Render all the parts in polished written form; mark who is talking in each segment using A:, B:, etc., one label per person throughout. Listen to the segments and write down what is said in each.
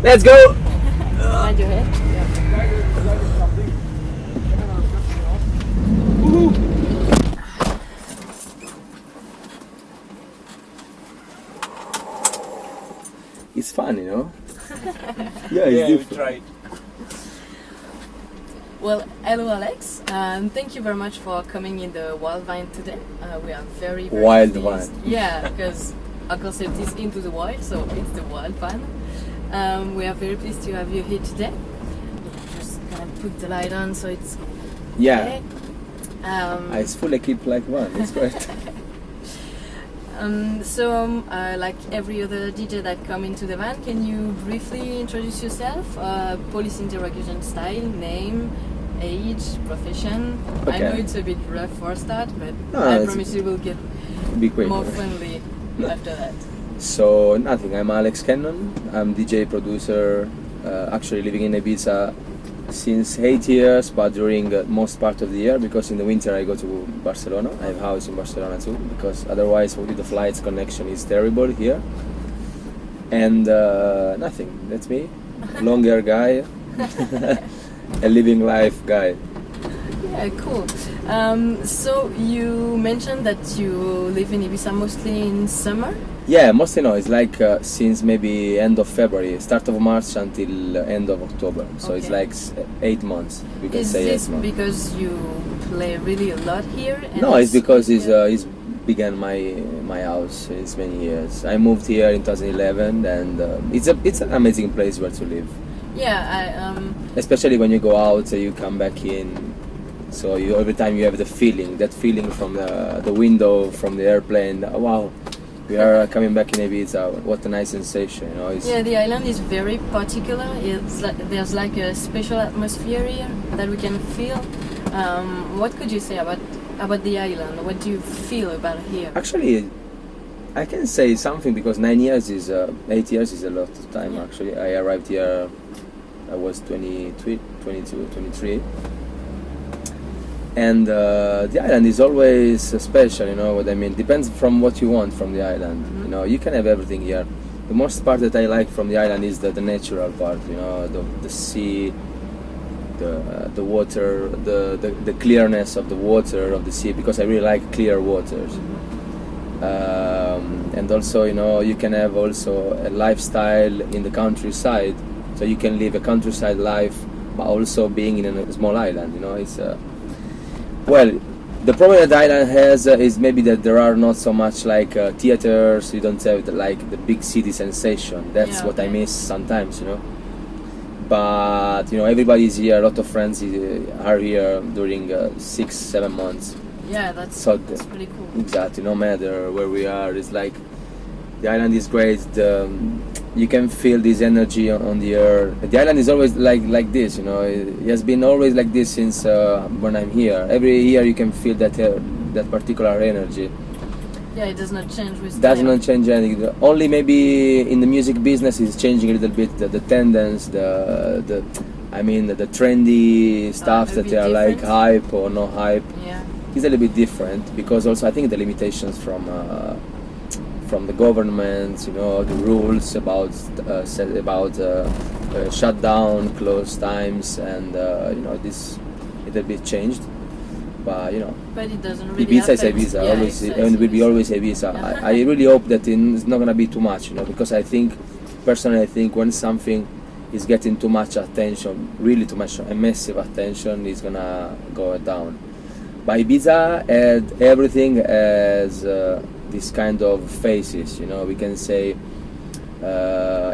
A: Let's go!
B: Mind your head.
A: It's fun, you know? Yeah, it's different.
C: We tried.
B: Well, hello Alex, thank you very much for coming in the Wild Vine today. We are very
A: Wild
B: pleased.
A: Vine.
B: Yeah, because our concept is into the wild, so it's the Wild Vine. We are very pleased to have you here today. Just gonna put the light on so it's
A: Yeah,
B: okay.
A: it's full equipped like one, it's great.
B: Like every other DJ that come into the van, can you briefly introduce yourself? Police interrogation style, name, age, profession. I
A: Okay.
B: know it's a bit rough for a start, but
A: No,
B: I
A: it's-
B: promise you will get
A: Be quick.
B: more friendly after that.
A: So, nothing, I'm Alex Kennon, I'm DJ producer, actually living in Ibiza since 8 years, but during most part of the year, because in the winter I go to Barcelona. I have a house in Barcelona too, because otherwise with the flights connection is terrible here. And nothing, that's me, long hair guy, a living life guy.
B: Yeah, cool. So you mentioned that you live in Ibiza mostly in summer.
A: Yeah, mostly no, it's like since maybe end of February, start of March until end of October. So it's
B: Okay.
A: like 8 months, we can
B: Is
A: say
B: this
A: 8 months.
B: because you play really a lot here? And
A: No, it's because it's began my house. It's many years. I moved here in 2011, and it's an amazing place where to live.
B: Yeah,
A: Especially when you go out, you come back in. So you every time you have that feeling from the window, from the airplane. Wow, we are coming back in Ibiza. What a nice sensation, you know. It's,
B: yeah, the island is very particular. It's like, there's like a special atmosphere here that we can feel. What could you say about the island? What do you feel about here?
A: Actually, I can say something because 8 years is a lot of time.
B: Yeah.
A: Actually, I arrived here. I was 22, 23. And the island is always special, you know what I mean? Depends from what you want from the island.
B: Mm-hmm.
A: You know, you can have everything here. The most part that I like from the island is the natural part, you know, the sea, the water, the clearness of the water of the sea, because I really like clear waters. And also, you know, you can have also a lifestyle in the countryside, so you can live a countryside life, but also being in a small island, you know, it's well, the problem that the island has is maybe that there are not so much like theaters. You don't have the big city sensation. That's
B: Yeah,
A: what I
B: okay.
A: miss sometimes, you know. But you know, everybody's here. A lot of friends are here during 6-7 months.
B: Yeah, that's
A: So
B: pretty cool.
A: exactly, no matter where we are, it's like the island is great. You can feel this energy on the air. The island is always like this, you know. It has been always like this since when I'm here. Every year you can feel that particular energy.
B: Yeah, it does not change with
A: Does
B: time.
A: not change anything. Only maybe in the music business is changing a little bit the tendence, the trendy stuff
B: a
A: that
B: bit
A: they are like
B: different.
A: hype or no hype.
B: Yeah,
A: It's a little bit different because also I think the limitations from the government, you know, the rules about shutdown, close times, and you know, this a little bit changed. But you know,
B: but it doesn't really
A: Ibiza is
B: affect.
A: Ibiza,
B: Yeah,
A: always,
B: it's
A: and will be
B: Ibiza.
A: always Ibiza. I really hope that it's not gonna be too much, you know, because I think, personally, I think when something is getting too much attention, really too much, a massive attention, is gonna go down. But Ibiza had everything as this kind of phases, you know. We can say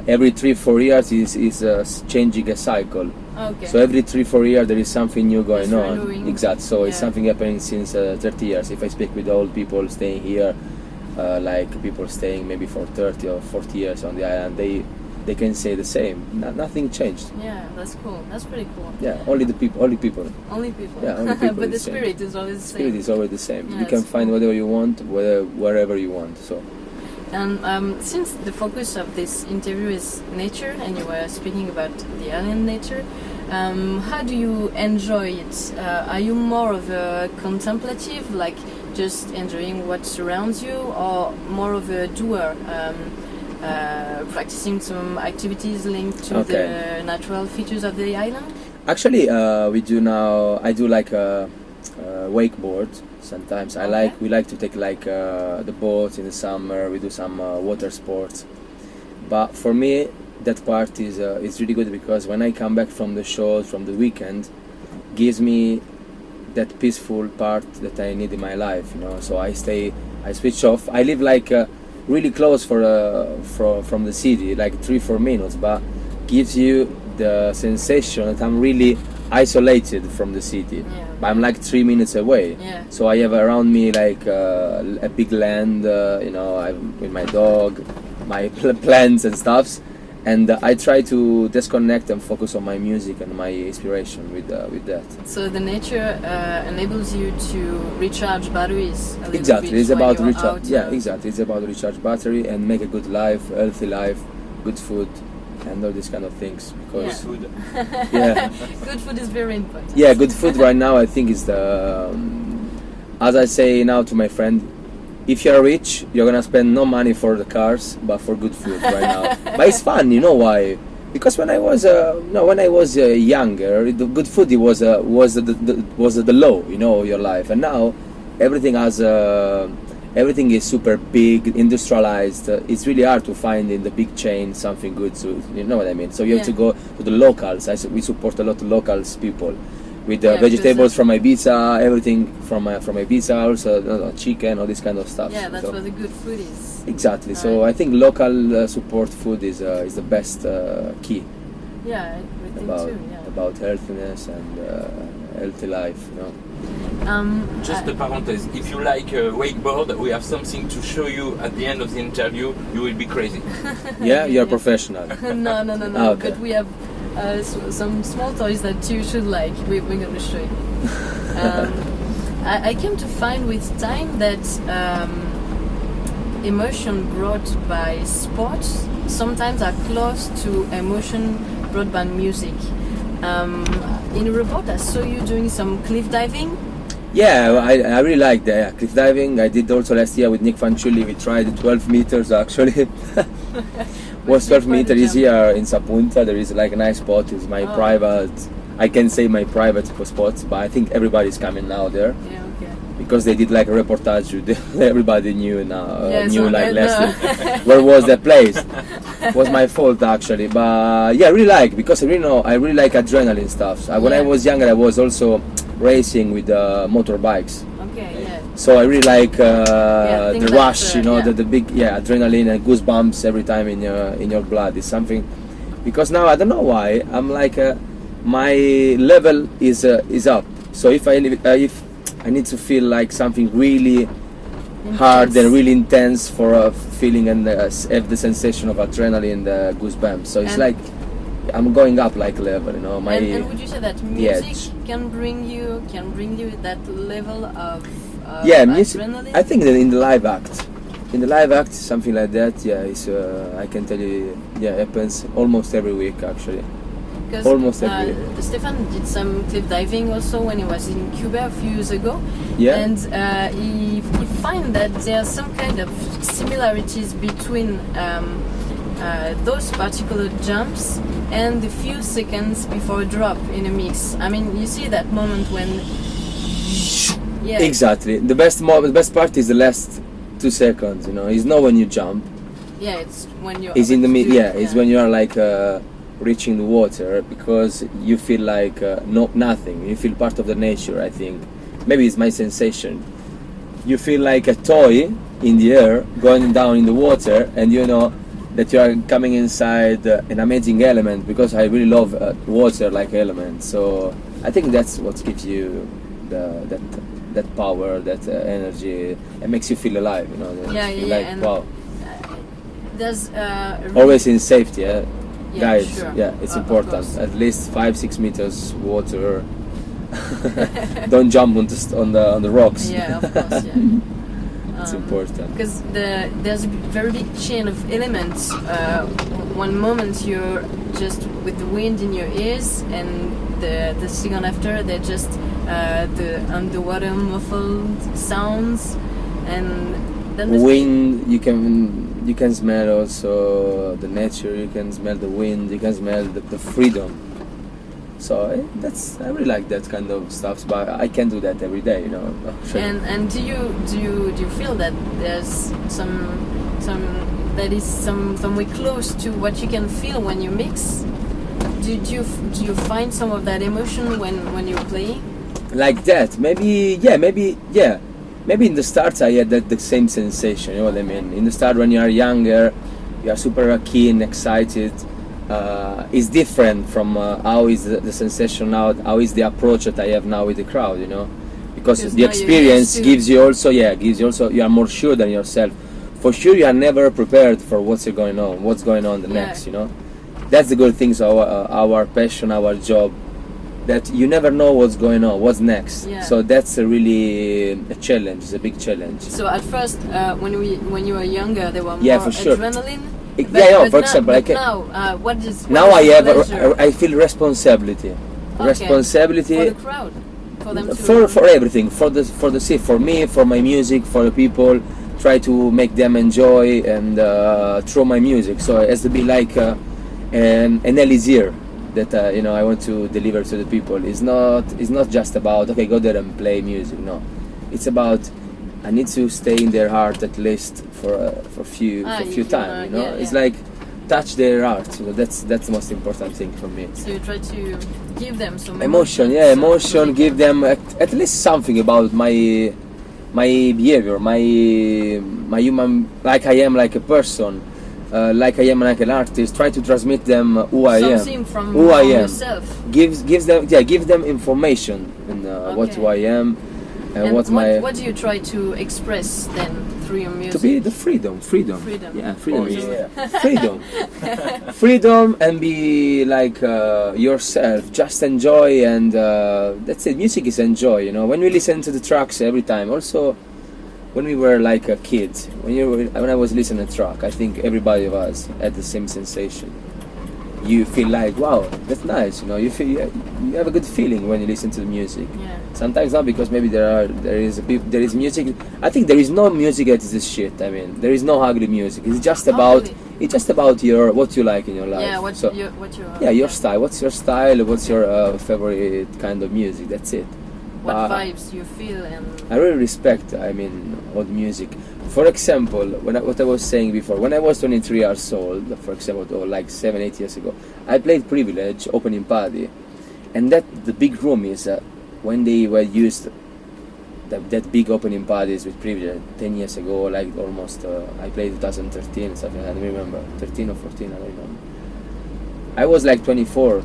A: every 3-4 years is changing a cycle.
B: Okay.
A: So every 3-4 years there is something new going
B: It's
A: on.
B: renewing.
A: Exactly. So it's
B: Yeah.
A: something happening since 30 years. If I speak with old people staying here, like people staying maybe for 30 or 40 years on the island, they can say the same. Nothing changed.
B: Yeah, that's cool. That's pretty cool.
A: Yeah, only people.
B: Only people.
A: Yeah, only people
B: But the
A: is same.
B: spirit is always the same.
A: Spirit is always the same.
B: Yeah,
A: You can
B: it's
A: find
B: cool.
A: whatever you want, wherever you want. So
B: And since the focus of this interview is nature, and you were speaking about the alien nature, how do you enjoy it? Are you more of a contemplative, like just enjoying what surrounds you, or more of a doer? practicing some activities linked to
A: Okay.
B: the natural features of the island?
A: Actually, we do now. I do like a wakeboard. Sometimes
B: Okay.
A: we like to take like the boat in the summer. We do some water sports. But for me, that part is really good because when I come back from the show from the weekend, gives me that peaceful part that I need in my life. You know, so I switch off. I live like really close from the city, like 3-4 minutes, but gives you the sensation that I'm really isolated from the city.
B: Yeah.
A: But I'm like 3 minutes away.
B: Yeah.
A: So I have around me like a big land, you know, I'm with my dog, my plants and stuffs, and I try to disconnect and focus on my music and my inspiration with that.
B: So the nature enables you to recharge batteries a little
A: Exactly,
B: bit
A: it's
B: when
A: about
B: you're
A: recharge.
B: out,
A: Yeah, exactly. It's about recharge battery and make a good life, healthy life, good food, and all these kind of things. Because
C: Food.
A: yeah,
B: Good food is very important.
A: yeah, good food right now. I think is the as I say now to my friend, if you're rich, you're gonna spend no money for the cars, but for good food right now. But it's fun, you know why? Because when I was younger, the good food was the low, you know, your life, and now everything has everything is super big, industrialized. It's really hard to find in the big chain something good. So you know what I mean. So you have to go to the locals. We support a lot of locals people with
B: Yeah,
A: vegetables
B: because
A: from Ibiza, everything from Ibiza, also chicken, all this kind of stuff.
B: Yeah, that's
A: So-
B: where the good food is.
A: Exactly. So
B: Right.
A: I think local support food is the best key
B: Yeah, I think
A: about
B: too. Yeah.
A: about healthiness and healthy life. You know.
C: Just a parenthesis. If you like wakeboard, we have something to show you at the end of the interview. You will be crazy.
A: Yeah, you're a professional.
B: no.
A: Okay.
B: But we have some small toys that you should like. We're going to show you. I came to find with time that emotion brought by sports sometimes are close to emotion brought by music. In a report, I saw you doing some cliff diving.
A: Yeah, I really like the cliff diving. I did also last year with Nick Fanciulli. We tried 12 meters actually. Was 12
B: quite a
A: meters is
B: jump.
A: here in Sapunta. There is like a nice spot. It's my private. I can say my private spot, but I think everybody's coming now there
B: Yeah, okay.
A: because they did like a reportage. Everybody knew now.
B: Yeah,
A: Knew
B: so
A: like
B: no.
A: last. Where was that place? Was my fault actually, but yeah, I really like because I really like adrenaline stuff. When I
B: Yeah.
A: was younger, I was also racing with motorbikes.
B: Okay, yeah.
A: So I really like
B: I think
A: the
B: that's,
A: rush, you know,
B: yeah.
A: the big adrenaline and goosebumps every time in your blood. It's something because now I don't know why I'm like my level is up. So if I need to feel like something really hard and
B: Intense.
A: really intense for a feeling and have the sensation of adrenaline, the goosebumps. So it's
B: And-
A: like I'm going up like level, you know. My
B: And would you say that music
A: edge.
B: can bring you that level of
A: yeah, music.
B: adrenaline?
A: I think that in the live act, something like that. Yeah, it's I can tell you. Yeah, happens almost every week actually.
B: Because
A: almost every
B: Stefan did some cliff diving also when he was in Cuba a few years ago.
A: Yeah.
B: And he find that there are some kind of similarities between those particular jumps and the few seconds before a drop in a mix. I mean, you see that moment when. Yeah.
A: Exactly. The best part is the last 2 seconds. You know, it's not when you jump.
B: Yeah, it's when you're.
A: It's in the
B: about to
A: mid.
B: do
A: Yeah,
B: it,
A: it's when you are like reaching the water because you feel like nothing. You feel part of the nature. I think maybe it's my sensation. You feel like a toy in the air going down in the water, and you know that you are coming inside an amazing element because I really love water like element. So I think that's what gives you that power, that energy, and makes you feel alive. You know, that
B: Yeah,
A: you feel
B: yeah,
A: like
B: and-
A: wow.
B: There's
A: Always in safety, yeah,
B: Yeah,
A: guys.
B: sure.
A: Yeah, it's
B: Of
A: important.
B: course.
A: At least 5-6 meters water. Don't jump on the rocks.
B: Yeah, of course. Yeah.
A: It's important.
B: Because there's a very big chain of elements. One moment you're just with the wind in your ears, and the second after they're just the underwater muffled sounds, and then there's
A: Wind, you you can smell also the nature, you can smell the wind, you can smell the freedom. So I really like that kind of stuff, but I can't do that every day, you know.
B: And do you feel that there's some way close to what you can feel when you mix? Do you find some of that emotion when you're playing?
A: Like that, maybe yeah. Maybe in the start I had the same sensation, you know what I mean? In the start when you are younger, you are super keen, excited. It's different from how is the sensation now, how is the approach that I have now with the crowd, you know? Because the experience gives you also, you are more sure than yourself. For sure you are never prepared for what's going on the next, you know? That's the good things of our passion, our job. That you never know what's going on, what's next.
B: Yeah.
A: So that's a challenge. It's a big challenge.
B: So at first, when you were younger, there were more
A: Yeah, for sure.
B: adrenaline.
A: For example,
B: now, what is
A: I feel responsibility.
B: Okay.
A: Responsibility
B: for the crowd, for them to
A: for everything, for me, for my music, for the people. Try to make them enjoy and through my music. So it has to be like an elixir that I want to deliver to the people. It's not just about okay, go there and play music. No, it's about I need to stay in their heart at least for a few time. You know, it's like touch their heart. You know, that's the most important thing for me.
B: So you try to give them some
A: emotion. Yeah, emotion. Give them at least something about my behavior, my human, like I am, like a person. Like I am, like an artist, try to transmit them who I am,
B: something from yourself.
A: Give them information and who I am and
B: what do you try to express then through your music?
A: To be the freedom. Yeah, freedom.
B: Awesome.
A: Freedom and be like yourself. Just enjoy and that's it. Music is enjoy. You know, when we listen to the tracks every time. Also. When we were like a kid, when I was listening to a track, I think everybody of us had the same sensation. You feel like, wow, that's nice, you know. You have a good feeling when you listen to the music.
B: Yeah.
A: Sometimes not, because maybe there is music. I think there is no music that is a shit. I mean, there is no ugly music. It's just about what you like in your life.
B: Yeah,
A: your style. What's your style? What's your favorite kind of music? That's it.
B: What vibes you feel and
A: I really respect, all the music. For example, what I was saying before, when I was 23 years old, for example, or like 7-8 years ago, I played Privilege opening party, and the big room is when they were used that big opening parties with Privilege 10 years ago, like almost. I played 2013, something I don't remember, 13 or 14, I don't remember. I was like 24.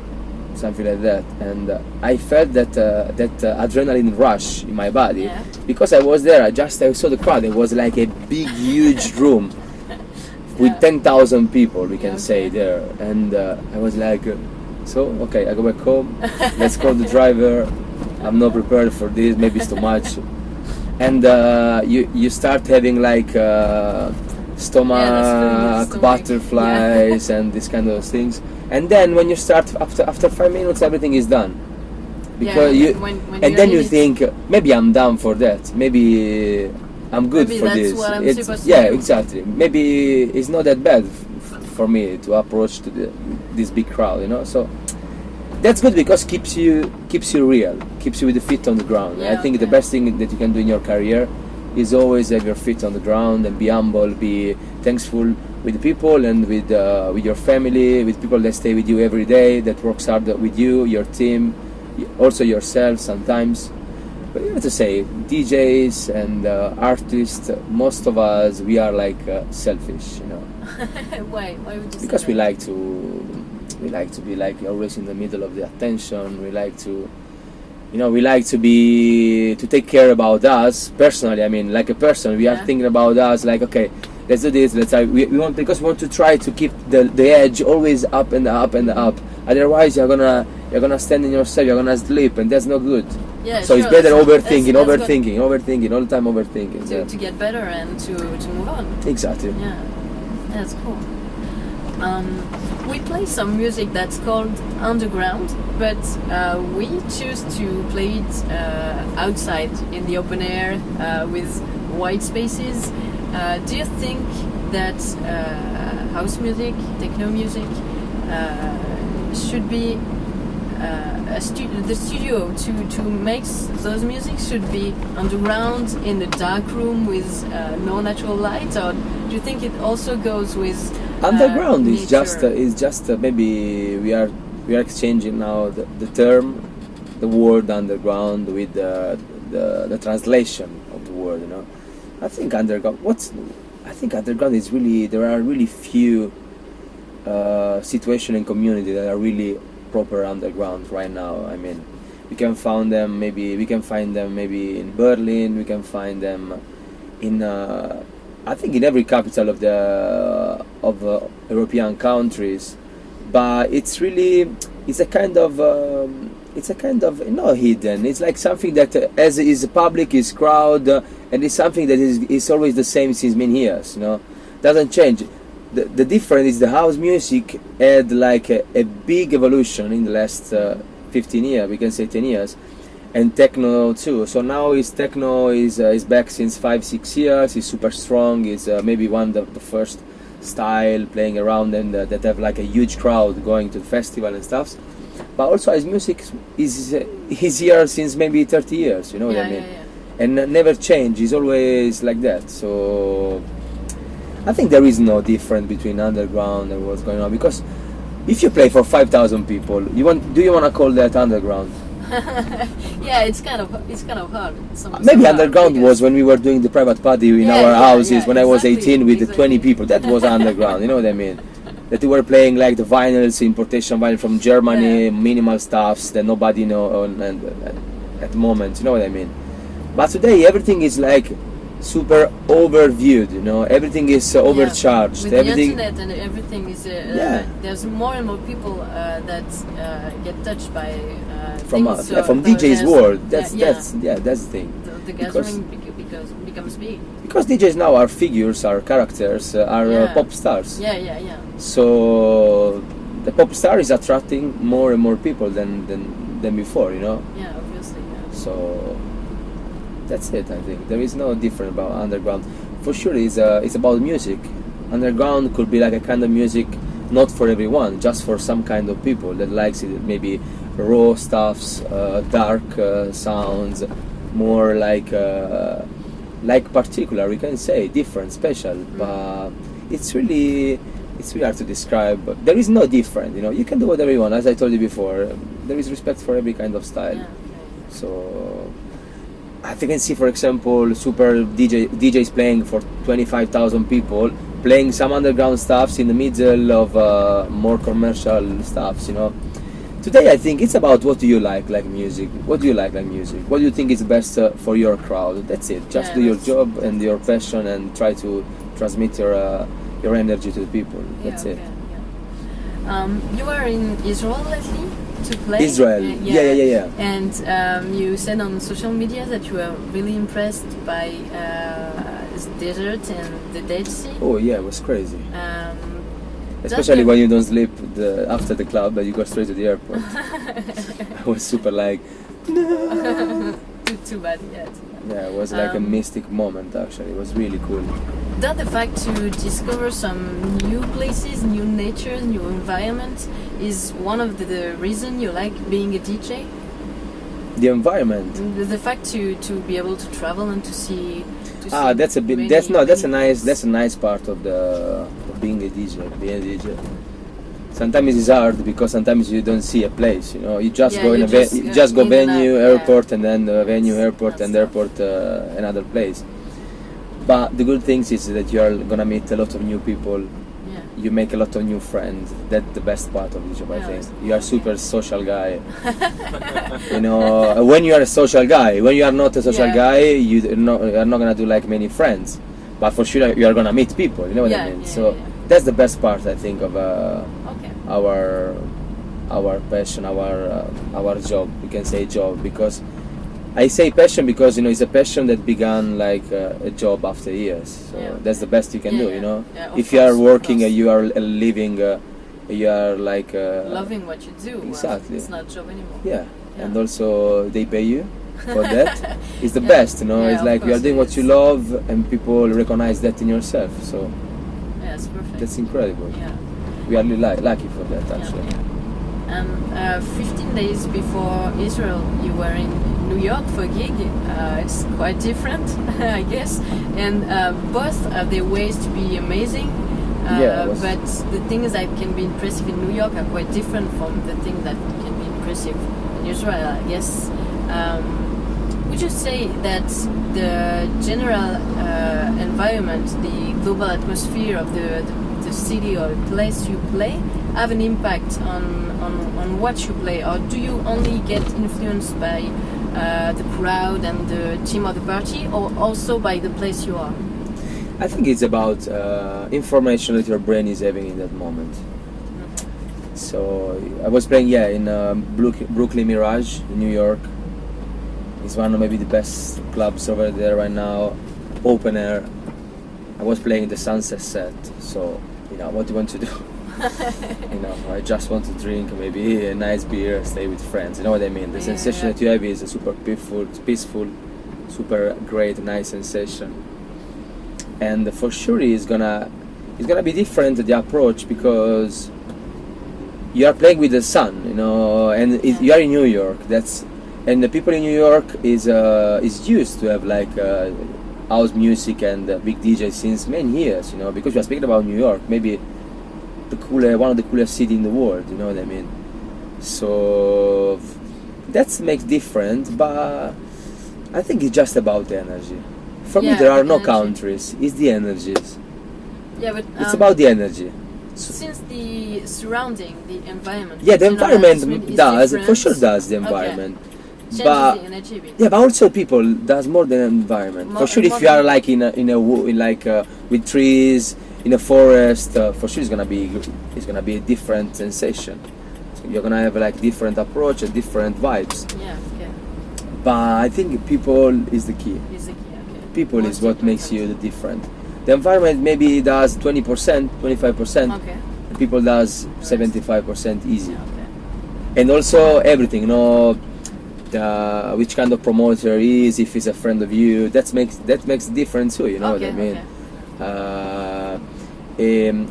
A: Something like that, and I felt that adrenaline rush in my body because I was there. I saw the crowd. It was like a big, huge room with 10,000 people, we can say there, and I was like, okay, I go back home. Let's call the driver. I'm not prepared for this. Maybe it's too much, and you start having like stomach butterflies and these kind of things. And then when you start after 5 minutes, everything is done. Because then you think maybe I'm done for that. Maybe I'm good for this.
B: What I'm supposed to do.
A: Exactly. Maybe it's not that bad for me to approach to this big crowd. You know, so that's good because keeps you real, keeps you with the feet on the ground. I think the best thing that you can do in your career is always have your feet on the ground and be humble, be thankful with the people and with your family, with people that stay with you every day, that works hard with you, your team, also yourself sometimes. But you have to say, DJs and artists, most of us, we are like selfish, you know.
B: Why would you say
A: because
B: that?
A: we like to be like always in the middle of the attention. We like to take care about us personally. I mean, like a person, we are thinking about us. Like, okay, let's do this. We want to try to keep the edge always up and up and up. Otherwise, you're gonna stand in yourself. You're gonna sleep, and that's not good.
B: Yeah,
A: so
B: sure,
A: it's better overthinking all the time, overthinking.
B: To get better and to move on.
A: Exactly.
B: Yeah, that's cool. We play some music that's called underground, but we choose to play it outside in the open air with white spaces. Do you think that house music, techno music should be the studio to make those music should be underground in a dark room with no natural light, or do you think it also goes with
A: underground? Is
B: nature?
A: just maybe we are exchanging now the term, the word underground with the translation of the word. You know, I think underground. I think underground is really, there are really few situation and community that are really proper underground right now. I mean, we can find them maybe in Berlin. We can find them in I think in every capital of the European countries. But it's really, it's a kind of not hidden. It's like something that as is public, is crowd, and it's something that is always the same since many years. You know, doesn't change. The difference is the house music had like a big evolution in the last 15 years, we can say 10 years, and techno too. So now techno is back since 5-6 years. It's super strong. It's maybe one of the first style playing around, and that have like a huge crowd going to the festival and stuff. But also house music is here since maybe 30 years. You know what I mean? And never change. It's always like that. So I think there is no difference between underground and what's going on, because if you play for 5,000 people, do you want to call that underground?
B: Yeah, it's kind of hard.
A: Maybe underground was when we were doing the private party in our houses when I was 18 with the 20 people. That was underground. You know what I mean? That we were playing like the vinyls, importation vinyl from Germany, minimal stuffs that nobody know at the moment. You know what I mean? But today everything is like super overviewed, you know, everything is overcharged.
B: With
A: everything,
B: the internet and everything is there's more and more people that get touched by
A: from
B: things,
A: from DJ's world. That's the thing.
B: The gathering becomes big.
A: Because DJs now are figures, are characters, are pop stars.
B: Yeah.
A: So the pop star is attracting more and more people than before, you know.
B: Yeah, obviously. Yeah.
A: So that's it. I think there is no different about underground. For sure, it's about music. Underground could be like a kind of music not for everyone, just for some kind of people that likes it. Maybe raw stuffs, dark sounds, more like particular. We can say different, special, but it's really hard to describe. But there is no different. You know, you can do whatever you want. As I told you before, there is respect for every kind of style.
B: Yeah, okay.
A: So I think I can see, for example, super DJs playing for 25,000 people, playing some underground stuffs in the middle of more commercial stuffs, you know. Today I think it's about what do you like music, what do you like music, what do you think is best for your crowd. That's it. Just do your job and your passion and try to transmit your energy to the people. That's it.
B: Yeah. You were in Israel lately to play?
A: Israel, yeah.
B: And you said on social media that you were really impressed by the desert and the Dead Sea.
A: Oh yeah, it was crazy. Especially when you don't sleep after the club, but you go straight to the airport. I was super like, no.
B: Too bad, yeah.
A: Yeah, it was like a mystic moment actually. It was really cool.
B: That the fact to discover some new places, new nature, new environment is one of the reason you like being a DJ?
A: The environment.
B: The fact to be able to travel and to see.
A: That's a nice part of being a DJ. Sometimes it's hard because sometimes you don't see a place. You know, you just go go venue, airport, and then venue, airport, and airport, another place. But the good thing is that you are gonna meet a lot of new people.
B: Yeah.
A: You make a lot of new friends. That's the best part of the job, I think. You are super social guy. You know, when you are a social guy. When you are not a social guy, you are not gonna do like many friends. But for sure, you are gonna meet people. You know what I mean? That's the best part, I think, of our passion, our job. We can say job because I say passion because, you know, it's a passion that began like a job after years. So that's the best you can do, you know. If you are working, you are living, you are like
B: loving what you do.
A: Exactly.
B: It's not job anymore.
A: Yeah, and also they pay you for that. It's the best, you know. It's like you are doing what you love, and people recognize that in yourself. So
B: Yeah, it's perfect.
A: That's incredible.
B: Yeah.
A: We are really lucky for that, actually.
B: Yeah, yeah. And 15 days before Israel, you were in New York for a gig. It's quite different, I guess. And both have their ways to be amazing. But the things that can be impressive in New York are quite different from the things that can be impressive in Israel, I guess. Would you say that the general environment, the global atmosphere of the city or place you play have an impact on what you play, or do you only get influenced by the crowd and the team of the party, or also by the place you are?
A: I think it's about information that your brain is having in that moment. So I was playing in Brooklyn Mirage in New York. It's one of maybe the best clubs over there right now, open air. I was playing the Sunset set, so what do you want to do? I just want to drink maybe a nice beer, stay with friends. You know what I mean? The sensation that you have is a super peaceful, super great, nice sensation. And for sure it's gonna be different, the approach, because you are playing with the sun, and you are in New York. And the people in New York is used to have like house music and big DJs since many years, because we are speaking about New York, maybe one of the coolest cities in the world, you know what I mean? So that makes different, but I think it's just about the energy. For me, there are no countries, it's the energies.
B: Yeah, but
A: it's about the energy.
B: Since the surrounding, the environment.
A: Yeah, the environment does, for sure does, the environment.
B: Changes
A: But
B: the energy a bit.
A: yeah, but also people does more than environment. For sure, if you are like in with trees in a forest, for sure it's gonna be a different sensation. So you're gonna have like different approach and different vibes.
B: Yeah. Okay.
A: But I think people is the key.
B: Is the key. Okay.
A: People is what makes you the different. The environment maybe does 20%, 25%.
B: Okay.
A: And people does 75% easy.
B: Yeah, okay.
A: And also everything, which kind of promoter he is, if he's a friend of you, that makes a difference too. You know what I mean?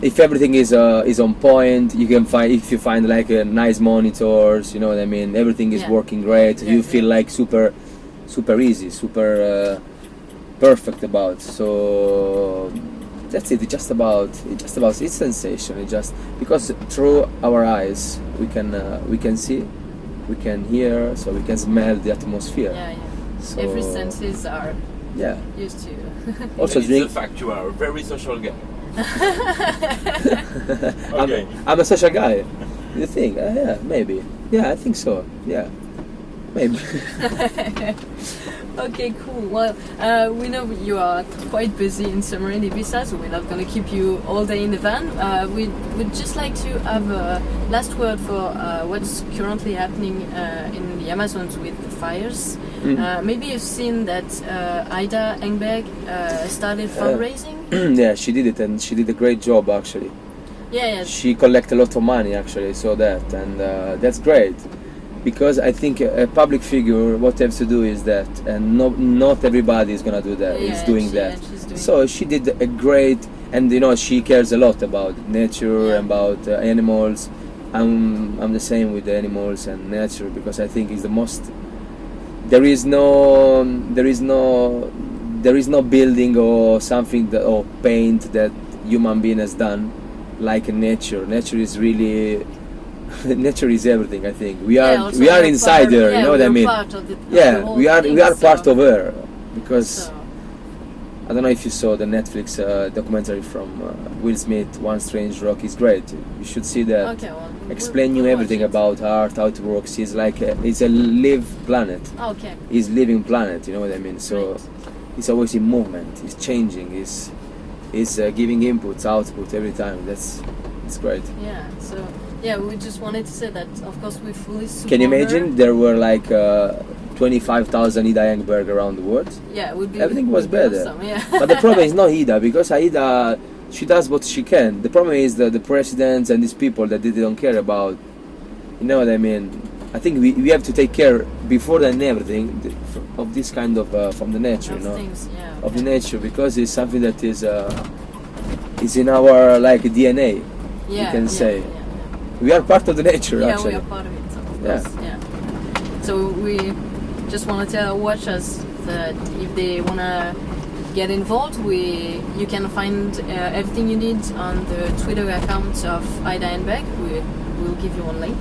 A: If everything is on point, you can find, if you find like nice monitors, you know what I mean. Everything is working great. You feel like super easy, super perfect about. So that's it. It's just about it's sensation. It just because through our eyes we can see. We can hear, so we can smell the atmosphere.
B: Yeah.
A: So
B: every senses are used to.
A: Also,
C: it's the fact you are a very social guy. Okay.
A: I'm a social guy. You think? Yeah, maybe. Yeah, I think so. Yeah, maybe.
B: Okay, cool. Well, we know you are quite busy in summer in Ibiza, so we're not going to keep you all day in the van. We'd just like to have a last word for what's currently happening in the Amazons with the fires. Maybe you've seen that Ida Engberg started fundraising?
A: Yeah, she did it, and she did a great job actually.
B: Yeah.
A: She collected a lot of money actually, so and that's great. Because I think a public figure, what they have to do is that, and not everybody is gonna do that. Is doing that. So she did a great, and she cares a lot about nature, about animals. I'm the same with the animals and nature, because I think it's the most. There is no building or something or paint that human being has done like nature. Nature is really. Nature is everything. I think we are inside her. You know what I mean? We are part of her, because I don't know if you saw the Netflix documentary from Will Smith, One Strange Rock. Is great. You should see that.
B: Okay, well,
A: explain you everything about art, how it works. It's like it's a live planet.
B: Okay.
A: It's living planet. You know what I mean? So it's always in movement. It's changing. It's giving inputs, output every time. It's great.
B: Yeah. So. Yeah, we just wanted to say that, of course, we fully support
A: Can you imagine
B: her.
A: there were like 25,000 Ida Engberg around the world?
B: Yeah, it would be.
A: Everything was better.
B: Awesome, yeah.
A: But the problem is not Ida, because Ida, she does what she can. The problem is the presidents and these people that they don't care about. You know what I mean? I think we have to take care before than everything of this kind of from the nature,
B: Things,
A: of the nature, because it's something that is It's in our like DNA.
B: Yeah,
A: can
B: yeah,
A: say.
B: Yeah,
A: We are part of the nature,
B: yeah.
A: actually.
B: We are part of it, of
A: Yeah.
B: course. Yeah. So we just want to tell our watchers that if they want to get involved, you can find everything you need on the Twitter account of Ida and Beck. We'll give you one link.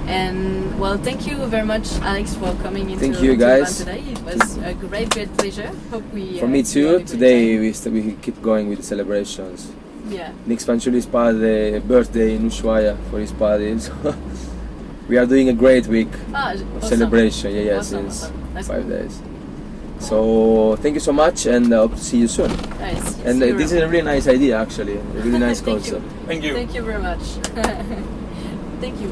B: And well, thank you very much, Alex, for coming into
A: Thank you,
B: into
A: guys.
B: today. It was a great pleasure. Hope we.
A: For me
B: you had
A: too.
B: a good
A: Today
B: time.
A: we keep going with the celebrations.
B: Yeah.
A: Next Fanciulli's party, birthday in Ushuaia for his party. So we are doing a great week of
B: Awesome.
A: celebration. Yeah,
B: Awesome,
A: since
B: awesome. That's
A: 5
B: cool.
A: days. So thank you so much, and I hope to see you soon.
B: Nice.
A: And
B: See you
A: this is a really nice idea, actually. A really nice
B: Thank you.
A: concept.
C: Thank you.
B: Thank you very much. Thank you.